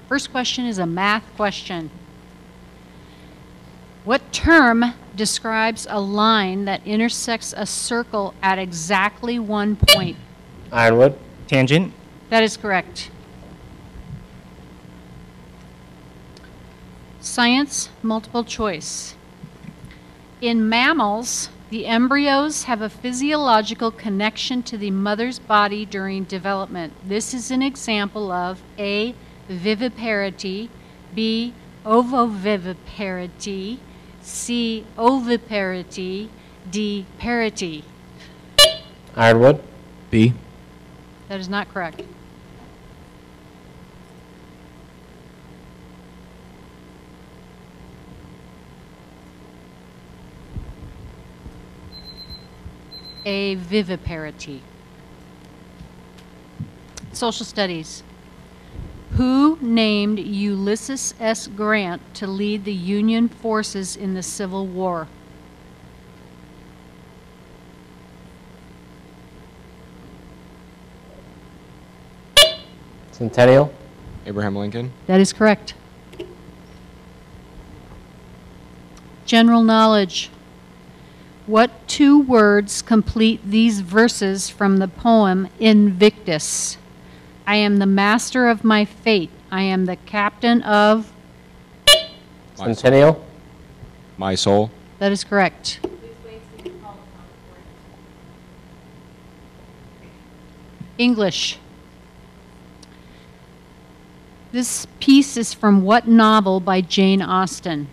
First question is a math question. What term describes a line that intersects a circle at exactly one point? Ironwood. Tangent. That is correct. Science multiple choice. In mammals, the embryos have a physiological connection to the mother's body during development. This is an example of A, viviparity, B, ovoviviparity, C, oviparity, D, parity. Ironwood. B. That is not correct. A viviparity. Social studies. Who named Ulysses S. Grant to lead the Union forces in the Civil War? Centennial. Abraham Lincoln. That is correct. General knowledge. What two words complete these verses from the poem Invictus? I am the master of my fate. I am the captain of... Centennial. My soul. That is correct. English. This piece is from what novel by Jane Austen?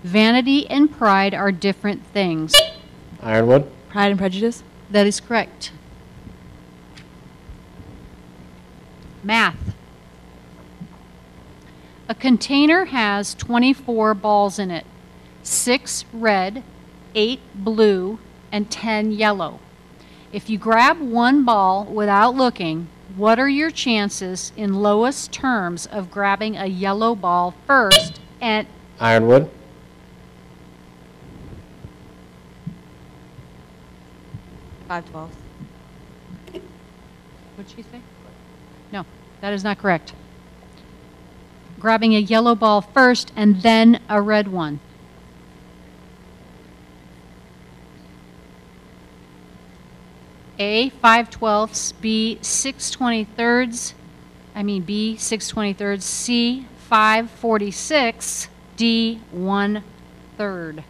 Vanity and pride are different things. Ironwood. Pride and Prejudice. That is correct. Math. A container has 24 balls in it, 6 red, 8 blue, and 10 yellow. If you grab one ball without looking, what are your chances in lowest terms of grabbing a yellow ball first and... Ironwood. Five-twelfths. What'd she say? No, that is not correct. Grabbing a yellow ball first and then a red one. A, 5/12ths, B, 6/23, B, 6/23, C, 5/46, D, 1/3.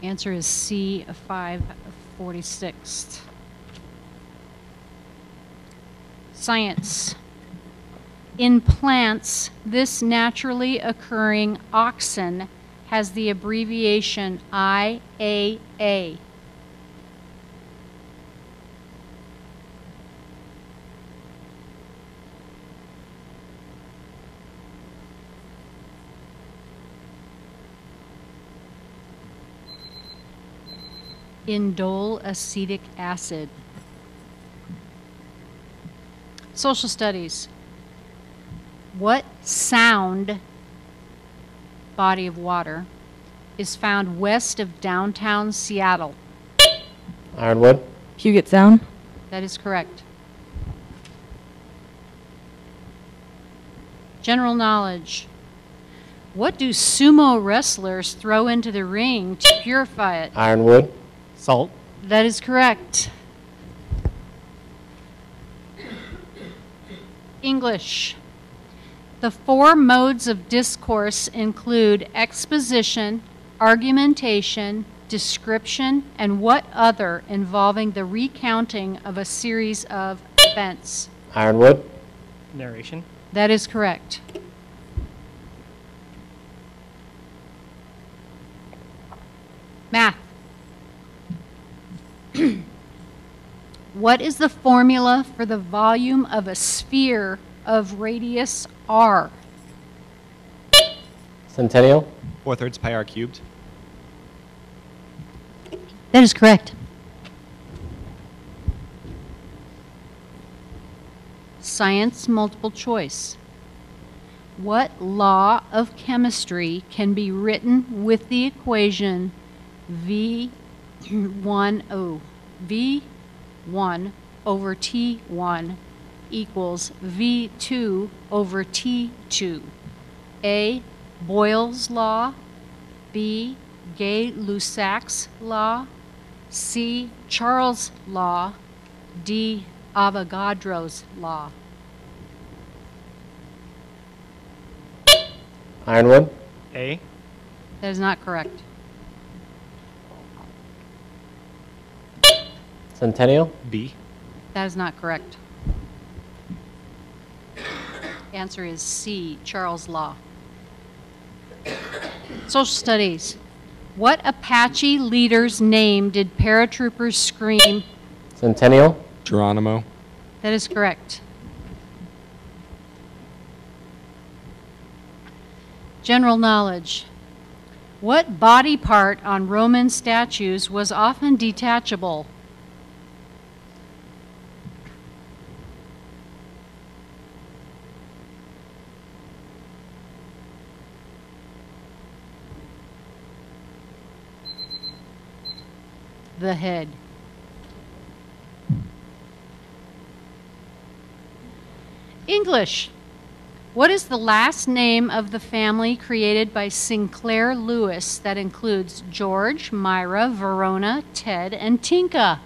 Answer is C, 5/46. Science. In plants, this naturally occurring auxin has the abbreviation IAA. Indole acetic acid. Social studies. What sound body of water is found west of downtown Seattle? Ironwood. Puget Sound. That is correct. General knowledge. What do sumo wrestlers throw into the ring to purify it? Ironwood. Salt. That is correct. English. The 4 modes of discourse include exposition, argumentation, description, and what other involving the recounting of a series of events? Ironwood. Narration. That is correct. Math. What is the formula for the volume of a sphere of radius r? Centennial. 4/3 pi r cubed. That is correct. Science multiple choice. What law of chemistry can be written with the equation V1 over T1 equals V2 over T2? A. Boyle's law. B. Gay-Lussac's law. C. Charles' law. D. Avogadro's law. Ironwood, A. That is not correct. Centennial, B. That is not correct. Answer is C. Charles' law. Social studies. What Apache leader's name did paratroopers scream? Centennial, Geronimo. That is correct. General knowledge. What body part on Roman statues was often detachable? The head. English. What is the last name of the family created by Sinclair Lewis that includes George, Myra, Verona, Ted, and Tinka?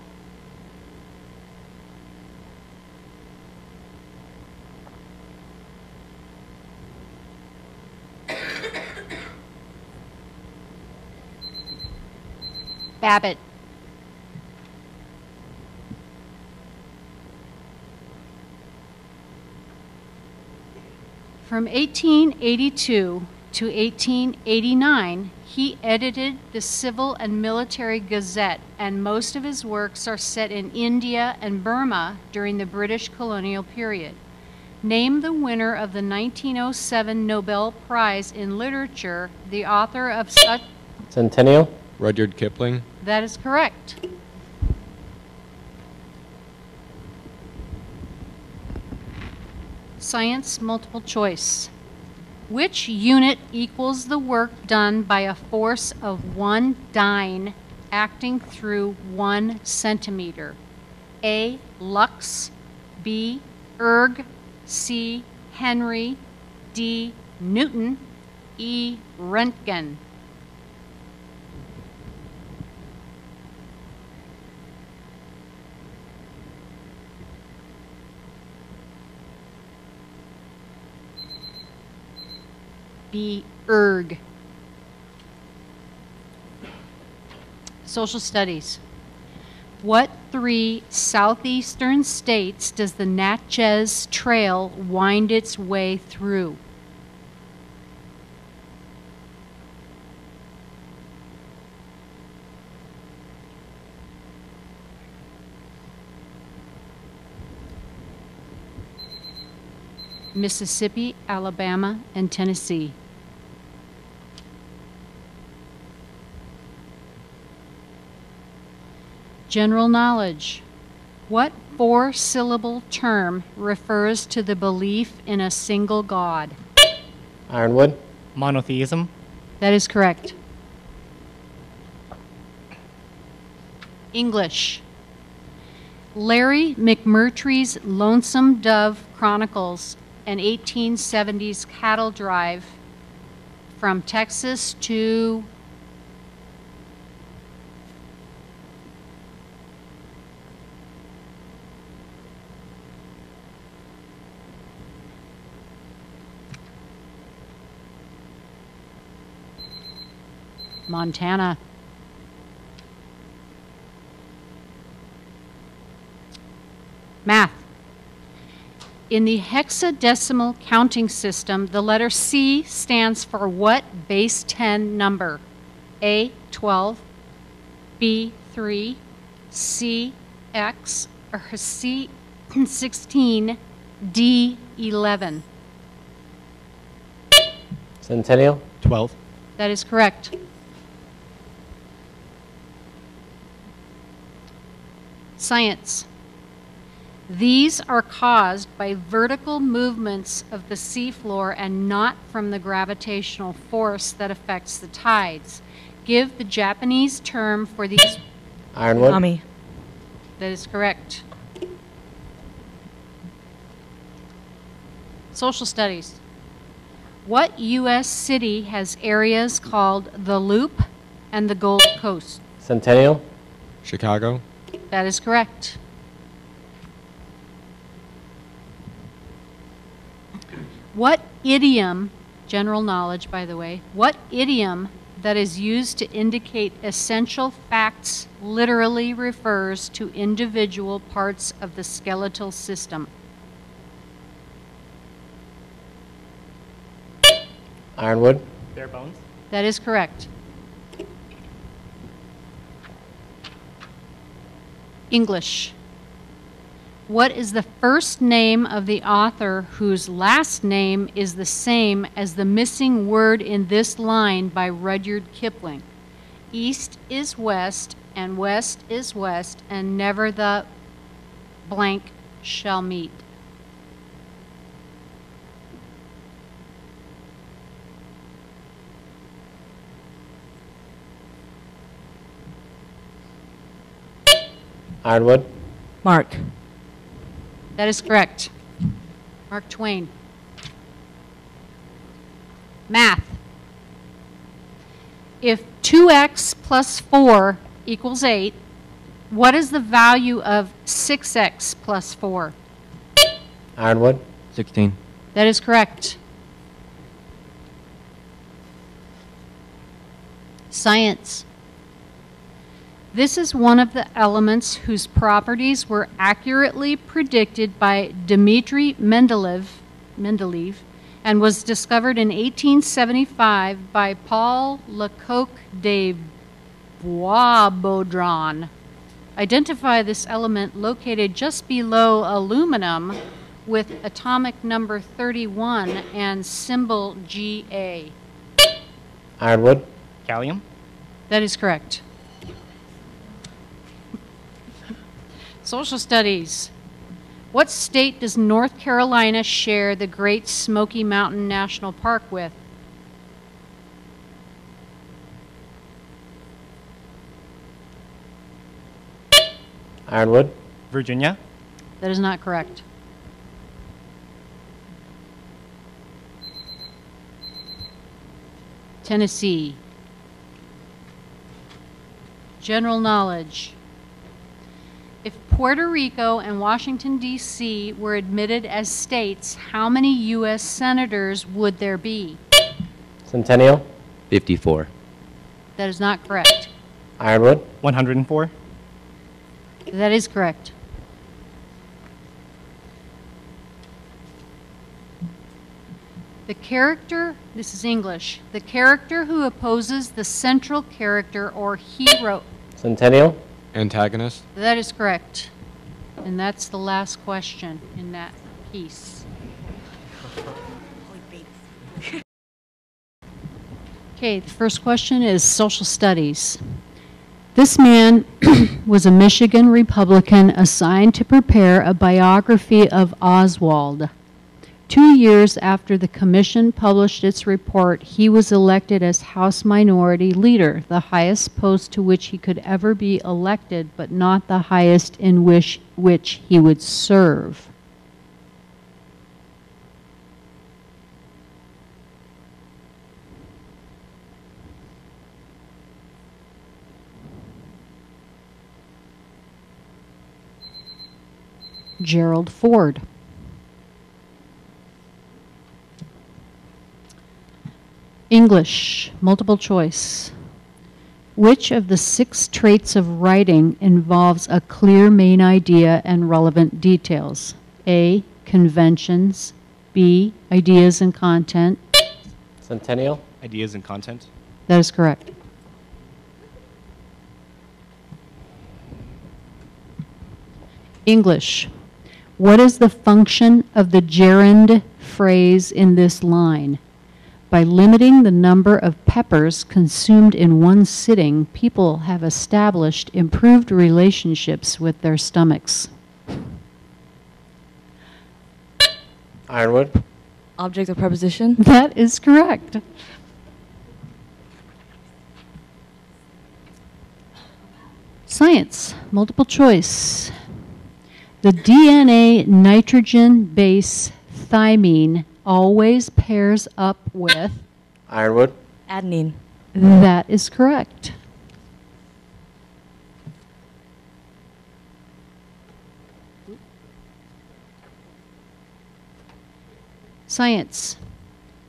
Babbitt. From 1882 to 1889, he edited the Civil and Military Gazette, and most of his works are set in India and Burma during the British colonial period. Name the winner of the 1907 Nobel Prize in Literature, the author of such... Centennial, Rudyard Kipling. That is correct. Science multiple choice. Which unit equals the work done by a force of 1 dyne acting through 1 centimeter? A. Lux. B. Erg. C. Henry. D. Newton. E. Röntgen. B. Erg. Social studies. What 3 southeastern states does the Natchez Trail wind its way through? Mississippi, Alabama, and Tennessee. General knowledge. What 4-syllable term refers to the belief in a single God? Ironwood, Monotheism. That is correct. English. Larry McMurtry's Lonesome Dove Chronicles an 1870s cattle drive from Texas to Montana. Math. In the hexadecimal counting system, the letter C stands for what base 10 number? A, 12, B, 3, C, X, or C, 16, D, 11. Centennial, 12. That is correct. Science. These are caused by vertical movements of the seafloor and not from the gravitational force that affects the tides. Give the Japanese term for these. Ironwood. Tsunami. That is correct. Social studies. What U.S. city has areas called the Loop and the Gold Coast? Centennial. Chicago. That is correct. What idiom, general knowledge by the way, what idiom that is used to indicate essential facts literally refers to individual parts of the skeletal system? Ironwood. Bare bones. That is correct. English. What is the first name of the author whose last name is the same as the missing word in this line by Rudyard Kipling? East is west, and west is west, and never the blank shall meet. Ironwood. Mark. That is correct. Mark Twain. Math. If 2x plus 4 equals 8, what is the value of 6x plus 4? Ironwood. 16. That is correct. Science. This is one of the elements whose properties were accurately predicted by Dmitri Mendeleev and was discovered in 1875 by Paul Lecoq de Boisbaudran. Identify this element located just below aluminum with atomic number 31 and symbol Ga. Ironwood. Gallium. That is correct. Social studies. What state does North Carolina share the Great Smoky Mountain National Park with? Ironwood. Virginia. That is not correct. Tennessee. General knowledge. If Puerto Rico and Washington, D.C. were admitted as states, how many U.S. senators would there be? Centennial. 54. That is not correct. Ironwood. 104. That is correct. The character, this is English, the character who opposes the central character or hero. Centennial. Antagonist. That is correct. And that's the last question in that piece. Okay, the first question is social studies. This man was a Michigan Republican assigned to prepare a biography of Oswald. 2 years after the commission published its report, he was elected as House Minority Leader, the highest post to which he could ever be elected, but not the highest in which he would serve. Gerald Ford. English, multiple choice. Which of the 6 traits of writing involves a clear main idea and relevant details? A, conventions. B, ideas and content. Centennial. Ideas and content. That is correct. English. What is the function of the gerund phrase in this line? By limiting the number of peppers consumed in one sitting, people have established improved relationships with their stomachs. Ironwood. Object of preposition. That is correct. Science, multiple choice. The DNA nitrogen base thymine always pairs up with. Ironwood. Adenine. That is correct. Science.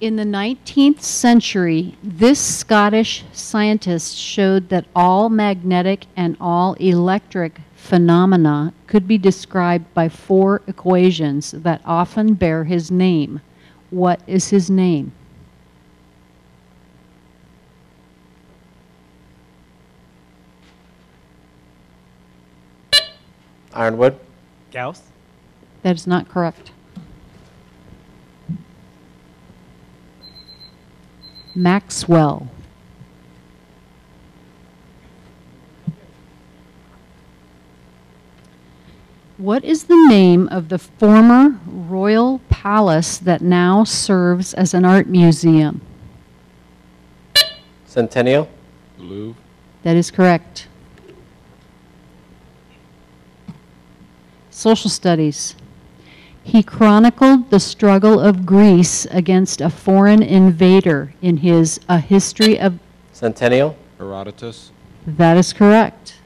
In the 19th century, this Scottish scientist showed that all magnetic and all electric phenomena could be described by 4 equations that often bear his name. What is his name? Ironwood. Gauss. That is not correct. Maxwell. What is the name of the former royal palace that now serves as an art museum? Centennial. Louvre. That is correct. Social studies. He chronicled the struggle of Greece against a foreign invader in his A History of... Centennial. Herodotus. That is correct.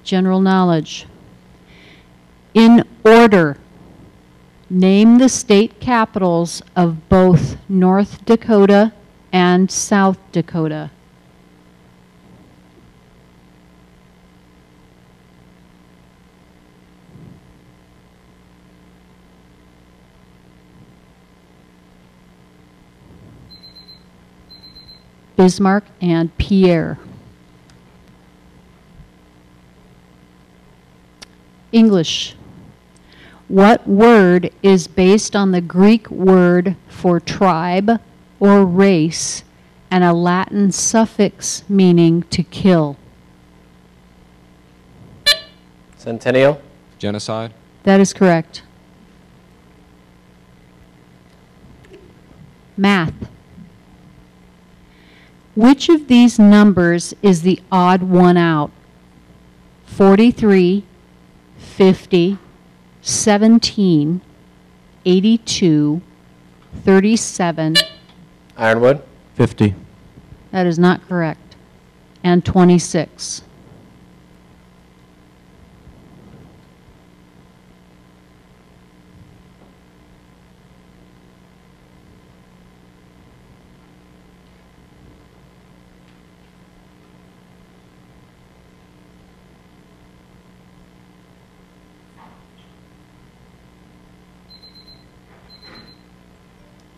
General knowledge. In order, name the state capitals of both North Dakota and South Dakota. Bismarck and Pierre. English. What word is based on the Greek word for tribe or race and a Latin suffix meaning to kill? Centennial. Genocide. That is correct. Math. Which of these numbers is the odd one out? 43, 50, 17, 82, 37. Ironwood. 50. That is not correct. And 26.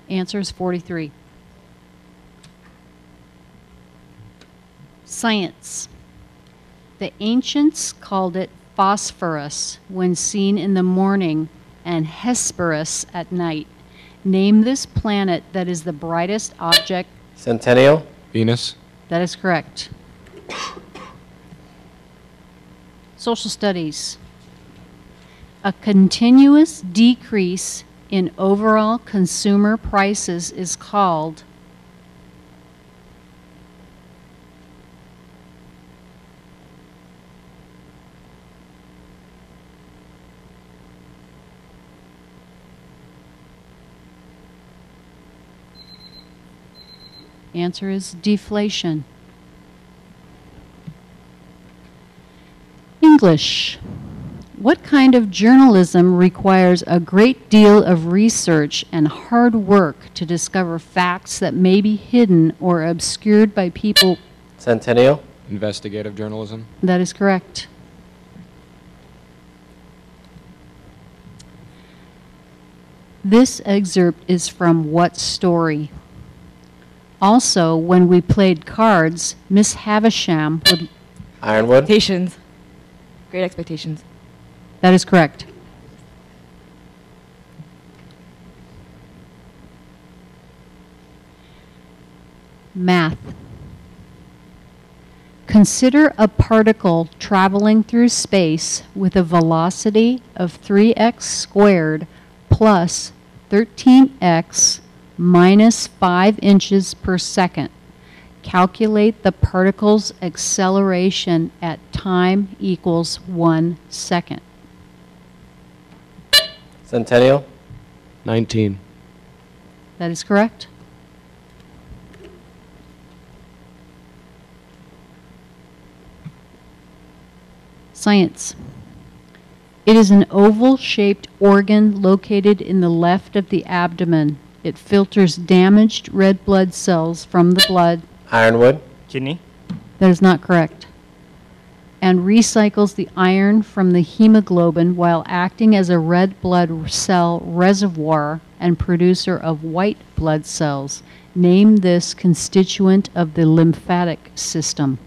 Answer is 43. Science. The ancients called it phosphorus when seen in the morning and Hesperus at night. Name this planet that is the brightest object. Centennial. Venus. That is correct. Social studies. A continuous decrease in overall consumer prices is called. Answer is deflation. English. What kind of journalism requires a great deal of research and hard work to discover facts that may be hidden or obscured by people? Centennial. Investigative journalism. That is correct. This excerpt is from what story? Also, when we played cards, Miss Havisham would... Ironwood. Expectations. Great Expectations. That is correct. Math. Consider a particle traveling through space with a velocity of 3x squared plus 13x minus 5 inches per second. Calculate the particle's acceleration at time equals 1 second. Centennial, 19. That is correct. Science. It is an oval-shaped organ located in the left of the abdomen. It filters damaged red blood cells from the blood. Ironwood, Kidney. That is not correct. And recycles the iron from the hemoglobin while acting as a red blood cell reservoir and producer of white blood cells. Name this constituent of the lymphatic system.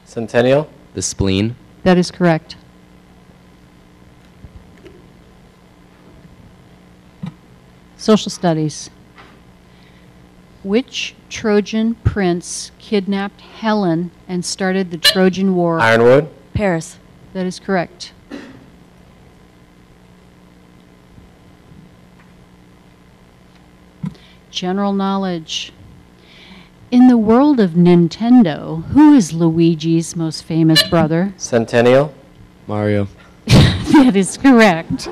Centennial, The spleen. That is correct. Social studies. Which Trojan prince kidnapped Helen and started the Trojan War? Ironwood, Paris. That is correct. General knowledge. In the world of Nintendo, who is Luigi's most famous brother? Centennial, Mario. That is correct.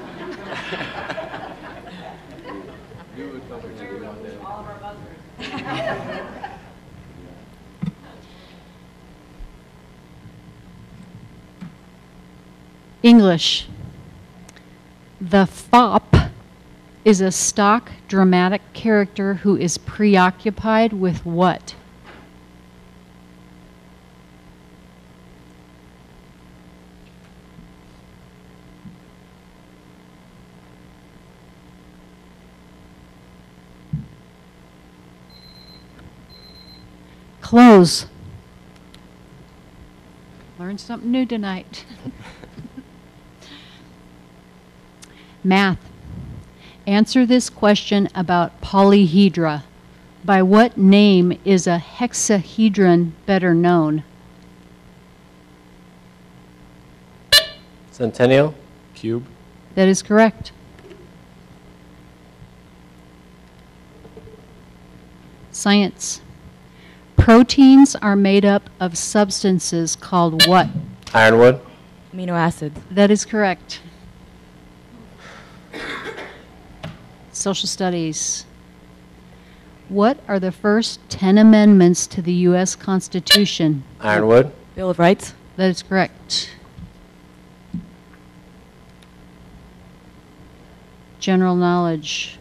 English. The fop is a stock dramatic character who is preoccupied with what? Clothes. Learned something new tonight. Math. Answer this question about polyhedra. By what name is a hexahedron better known? Centennial, Cube. That is correct. Science. Proteins are made up of substances called what? Ironwood, Amino acids. That is correct. Social studies. What are the first 10 amendments to the U.S. Constitution? Ironwood, Bill of Rights. That is correct. General knowledge.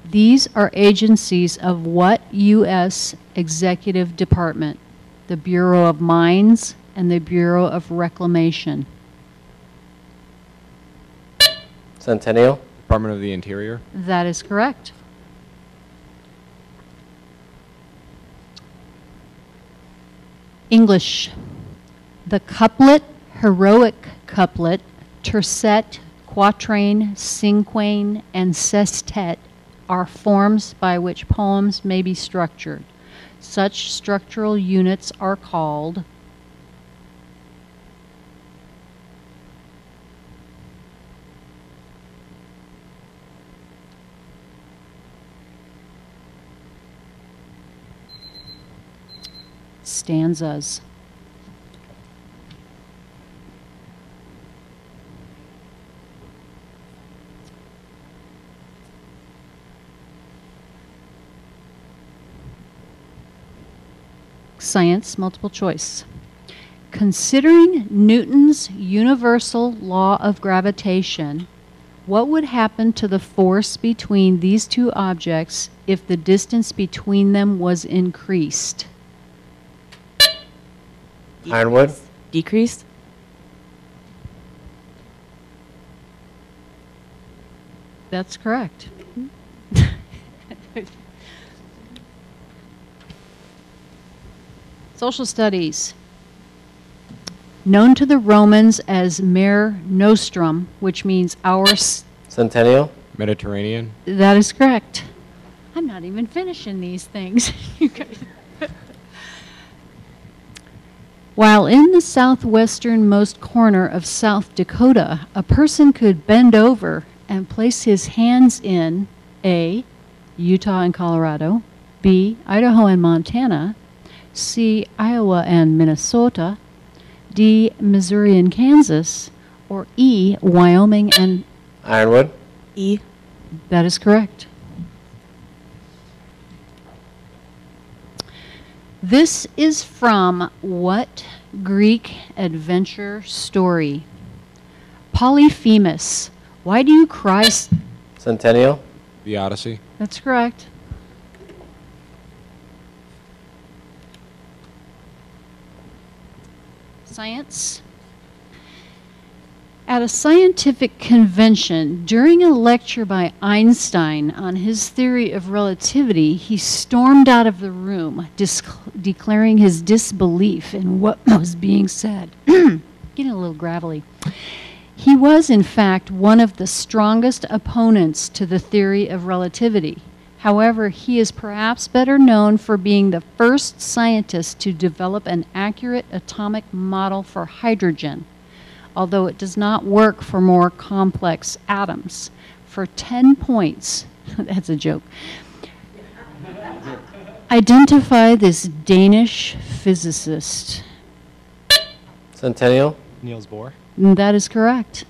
These are agencies of what U.S. executive department? The Bureau of Mines and the Bureau of Reclamation. Centennial, Department of the Interior. That is correct. English. The couplet, heroic couplet, tercet, quatrain, cinquain, and sestet are forms by which poems may be structured. Such structural units are called stanzas. Science, multiple choice. Considering Newton's universal law of gravitation, what would happen to the force between these two objects if the distance between them was increased? Ironwood, Decreased. That's correct. Social studies. Known to the Romans as Mare Nostrum, which means our... Centennial, That is correct. I'm not even finishing these things. You guys- While in the southwesternmost corner of South Dakota, a person could bend over and place his hands in A, Utah and Colorado, B, Idaho and Montana, C, Iowa and Minnesota, D, Missouri and Kansas, or E, Wyoming and... Ironwood. E. That is correct. This is from what Greek adventure story? Polyphemus. Why do you cry? Centennial. The Odyssey. That's correct. Science. At a scientific convention, during a lecture by Einstein on his theory of relativity, he stormed out of the room, declaring his disbelief in what was being said. Getting a little gravelly. He was, in fact, one of the strongest opponents to the theory of relativity. However, he is perhaps better known for being the first scientist to develop an accurate atomic model for hydrogen, although it does not work for more complex atoms. For 10 points, that's a joke, identify this Danish physicist. Centennial. Niels Bohr. That is correct.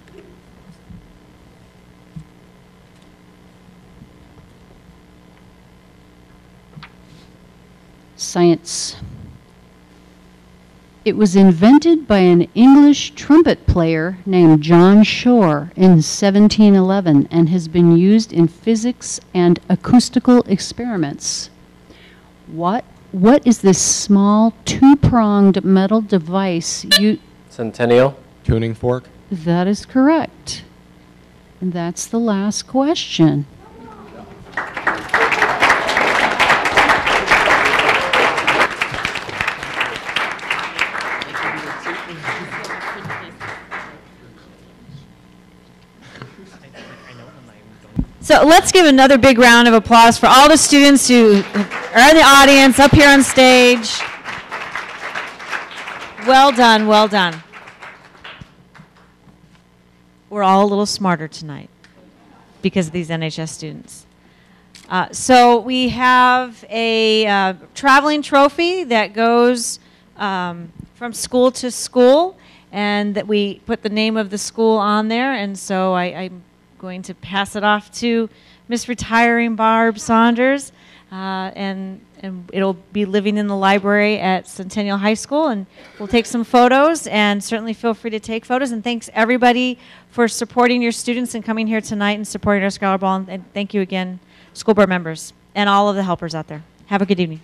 Science. It was invented by an English trumpet player named John Shore in 1711 and has been used in physics and acoustical experiments. What is this small two-pronged metal device you... Centennial. Tuning fork. That is correct. And that's the last question. So let's give another big round of applause for all the students who are in the audience, up here on stage. Well done, well done. We're all a little smarter tonight because of these NHS students. So we have a traveling trophy that goes from school to school, and that we put the name of the school on there, and so I'm going to pass it off to Miss Retiring Barb Saunders, and it'll be living in the library at Centennial High School, and we'll take some photos, and certainly feel free to take photos, and thanks everybody for supporting your students and coming here tonight and supporting our Scholar Ball, and thank you again, school board members, and all of the helpers out there. Have a good evening.